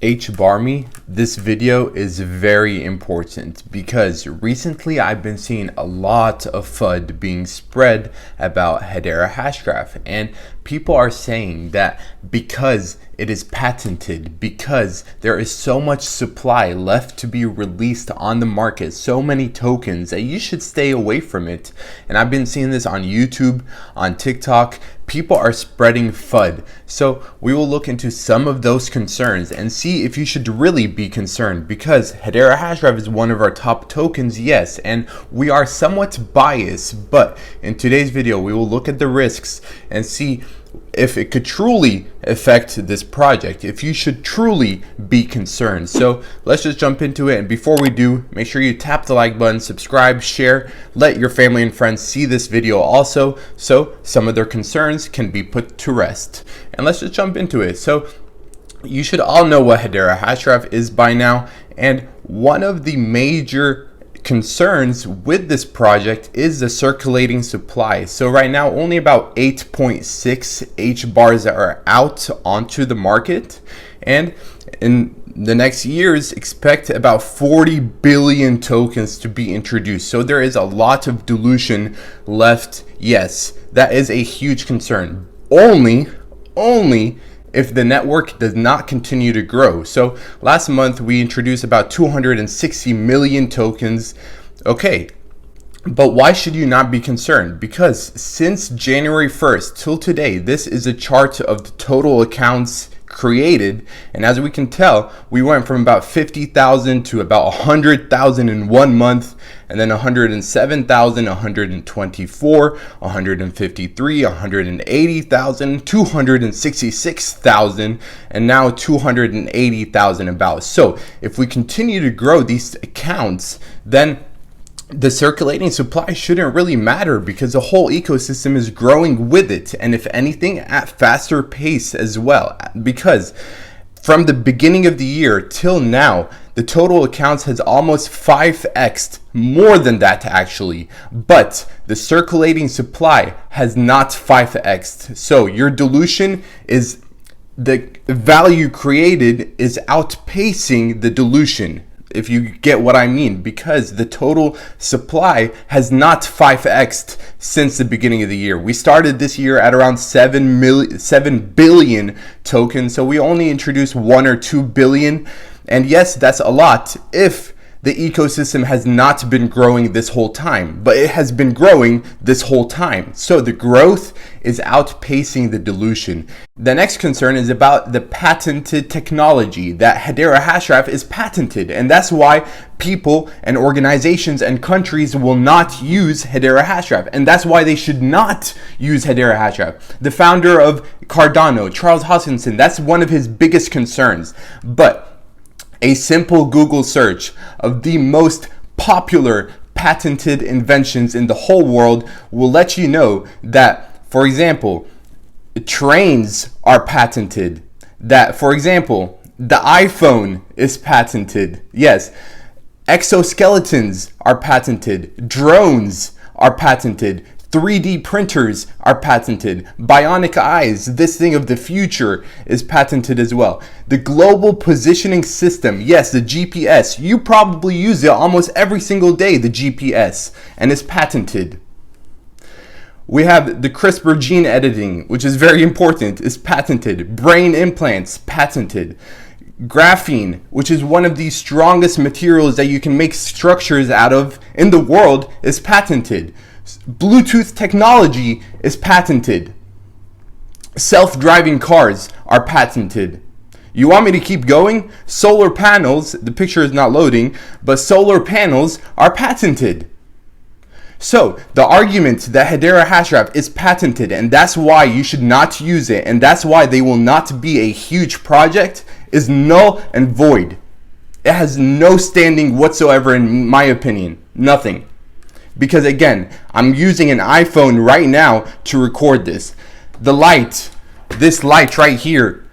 HBAR me, this video is very important because recently I've been seeing a lot of FUD being spread about Hedera Hashgraph, and people are saying that because it is patented, because there is so much supply left to be released on the market, so many tokens, that you should stay away from it. And I've been seeing this on YouTube, on TikTok. People are spreading FUD. So we will look into some of those concerns and see if you should really be concerned, because Hedera Hashgraph is one of our top tokens, yes, and we are somewhat biased, but in today's video we will look at the risks and see if it could truly affect this project, if you should truly be concerned. So let's just jump into it, and before we do, make sure you tap the like button, subscribe, share, let your family and friends see this video also, so some of their concerns can be put to rest. And let's just jump into it. So you should all know what Hedera Hashgraph is by now, and one of the major concerns with this project is the circulating supply. So right now only about 8.6 HBARs are out onto the market, and in the next years expect about 40 billion tokens to be introduced. So there is a lot of dilution left. Yes, that is a huge concern. Only if the network does not continue to grow. So last month we introduced about 260 million tokens. Okay, but why should you not be concerned? Because since January 1st till today, this is a chart of the total accounts created, and as we can tell, we went from about 50,000 to about 100,000 in 1 month, and then 107,000, 124, 153, 180,000, 266,000, and now 280,000 about. So if we continue to grow these accounts, then the circulating supply shouldn't really matter, because the whole ecosystem is growing with it, and if anything at faster pace as well, because from the beginning of the year till now the total accounts has almost 5x'd, more than that actually, but the circulating supply has not 5x'd. So your dilution is, the value created is outpacing the dilution, if you get what I mean, because the total supply has not 5x'd since the beginning of the year. We started this year at around 7 billion tokens, so we only introduced 1 or 2 billion. And yes, that's a lot if the ecosystem has not been growing this whole time, but it has been growing this whole time. So the growth is outpacing the dilution. The next concern is about the patented technology, that Hedera Hashgraph is patented, and that's why people and organizations and countries will not use Hedera Hashgraph, and that's why they should not use Hedera Hashgraph. The founder of Cardano, Charles Hoskinson, that's one of his biggest concerns. But a simple Google search of the most popular patented inventions in the whole world will let you know that, for example, trains are patented. That, for example, the iPhone is patented. Yes, exoskeletons are patented. Drones are patented. 3D printers are patented. Bionic eyes, this thing of the future, is patented as well. The global positioning system, yes, the GPS, you probably use it almost every single day, the GPS, and it's patented. We have the CRISPR gene editing, which is very important, is patented. Brain implants, patented. Graphene, which is one of the strongest materials that you can make structures out of in the world, is patented. Bluetooth technology is patented. Self-driving cars are patented. You want me to keep going? Solar panels, the picture is not loading, but solar panels are patented. So the argument that Hedera Hashgraph is patented and that's why you should not use it, and that's why they will not be a huge project, is null and void. It has no standing whatsoever in my opinion. Nothing. Because again, I'm using an iPhone right now to record this. The light, this light right here,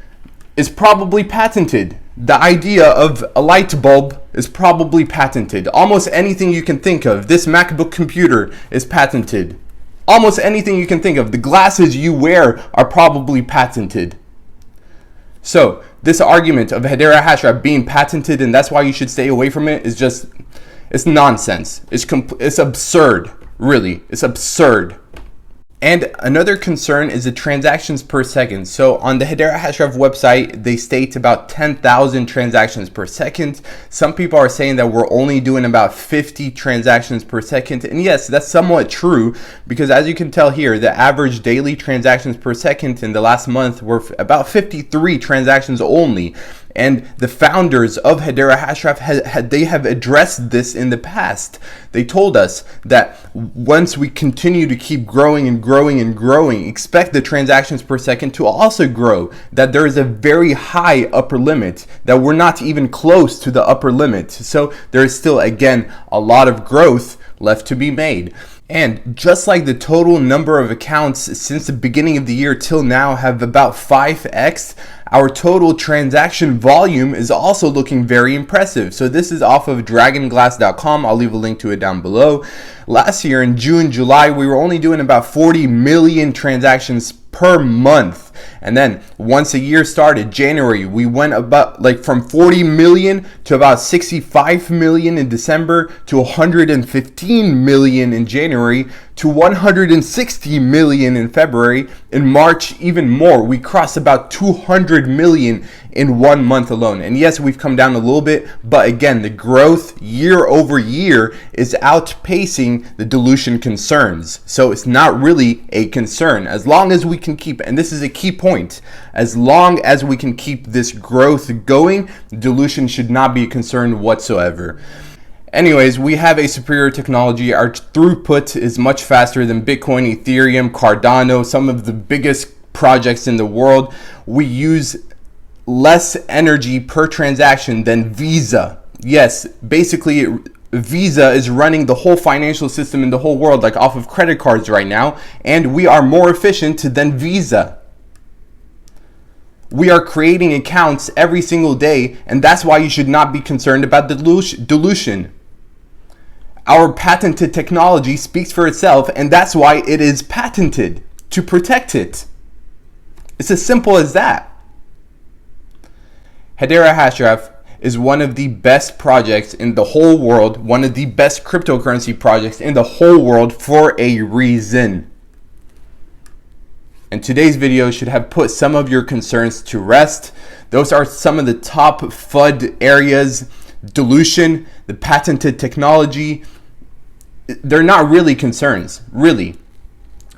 is probably patented. The idea of a light bulb is probably patented. Almost anything you can think of. This MacBook computer is patented. Almost anything you can think of. The glasses you wear are probably patented. So this argument of Hedera Hashgraph being patented and that's why you should stay away from it is just, it's nonsense. It's absurd, really. It's absurd. And another concern is the transactions per second. So on the Hedera Hashgraph website, they state about 10,000 transactions per second. Some people are saying that we're only doing about 50 transactions per second. And yes, that's somewhat true because as you can tell here, the average daily transactions per second in the last month were about 53 transactions only. And the founders of Hedera Hashgraph they have addressed this in the past. They told us that once we continue to keep growing and growing and growing, expect the transactions per second to also grow, that there is a very high upper limit, that we're not even close to the upper limit. So there is still, again, a lot of growth left to be made. And just like the total number of accounts since the beginning of the year till now have about 5x, our total transaction volume is also looking very impressive. So this is off of dragonglass.com. I'll leave a link to it down below. Last year in June, July, we were only doing about 40 million transactions per month. And then once a year started, January, we went about from 40 million to about 65 million in December, to 115 million in January, to 160 million in February. In March, even more. We crossed about 200 million in 1 month alone. And yes, we've come down a little bit, but again, the growth year over year is outpacing the dilution concerns. So it's not really a concern as long as we can keep, and this is a key point, as long as we can keep this growth going, dilution should not be a concern whatsoever. Anyways, we have a superior technology. Our throughput is much faster than Bitcoin, Ethereum, Cardano, some of the biggest projects in the world. We use less energy per transaction than Visa. Yes, basically Visa is running the whole financial system in the whole world, like off of credit cards right now, and we are more efficient than Visa. We are creating accounts every single day, and that's why you should not be concerned about dilution. Our patented technology speaks for itself, and that's why it is patented, to protect it. It's as simple as that. Hedera Hashgraph is one of the best projects in the whole world, one of the best cryptocurrency projects in the whole world for a reason. And today's video should have put some of your concerns to rest. Those are some of the top FUD areas. Dilution, the patented technology, they're not really concerns, really.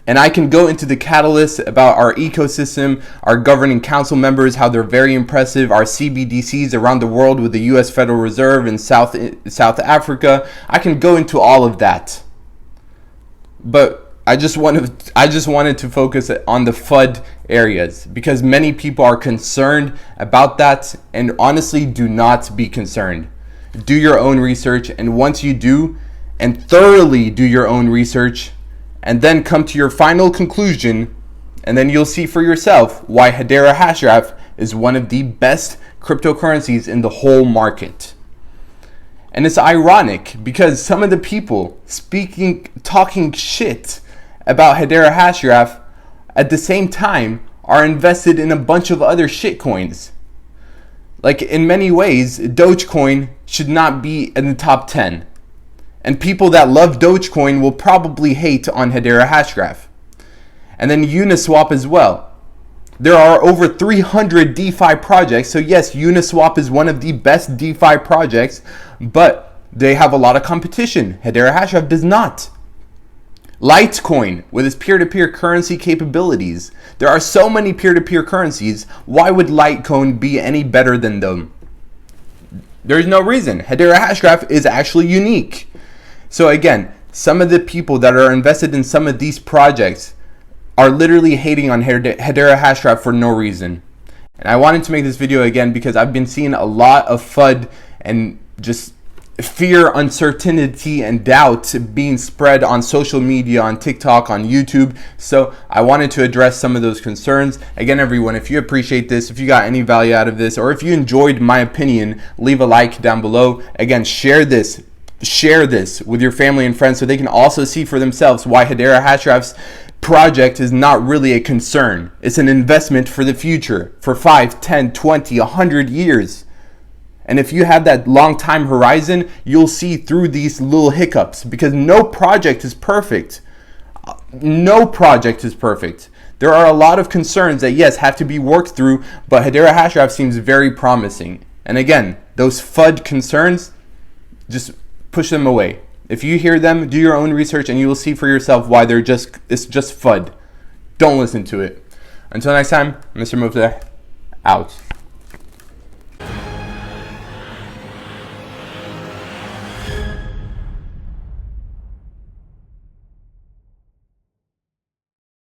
And I can go into the catalyst about our ecosystem, our governing council members, how they're very impressive, our CBDCs around the world with the US Federal Reserve in South Africa. I can go into all of that. But I just wanted to focus on the FUD areas because many people are concerned about that, and honestly, do not be concerned. Do your own research, and once you do, and thoroughly do your own research, and then come to your final conclusion, and then you'll see for yourself why Hedera Hashgraph is one of the best cryptocurrencies in the whole market. And it's ironic because some of the people talking shit about Hedera Hashgraph at the same time are invested in a bunch of other shit coins. Like, in many ways, Dogecoin should not be in the top 10. And people that love Dogecoin will probably hate on Hedera Hashgraph. And then Uniswap as well. There are over 300 DeFi projects. So yes, Uniswap is one of the best DeFi projects, but they have a lot of competition. Hedera Hashgraph does not. Litecoin with its peer-to-peer currency capabilities. There are so many peer-to-peer currencies. Why would Litecoin be any better than them? There's no reason. Hedera Hashgraph is actually unique. So again, some of the people that are invested in some of these projects are literally hating on Hedera Hashgraph for no reason. And I wanted to make this video again because I've been seeing a lot of FUD and just fear, uncertainty, and doubt being spread on social media, on TikTok, on YouTube. So I wanted to address some of those concerns. Again, everyone, if you appreciate this, if you got any value out of this, or if you enjoyed my opinion, leave a like down below. Again, share this with your family and friends so they can also see for themselves why Hedera Hashgraph's project is not really a concern. It's an investment for the future, for 5, 10, 20, 100 years. And if you have that long time horizon, you'll see through these little hiccups, because no project is perfect. No project is perfect. There are a lot of concerns that, yes, have to be worked through, but Hedera Hashgraph seems very promising. And again, those FUD concerns, just push them away. If you hear them, do your own research and you will see for yourself why it's just FUD. Don't listen to it. Until next time, Mr. Mufta, out.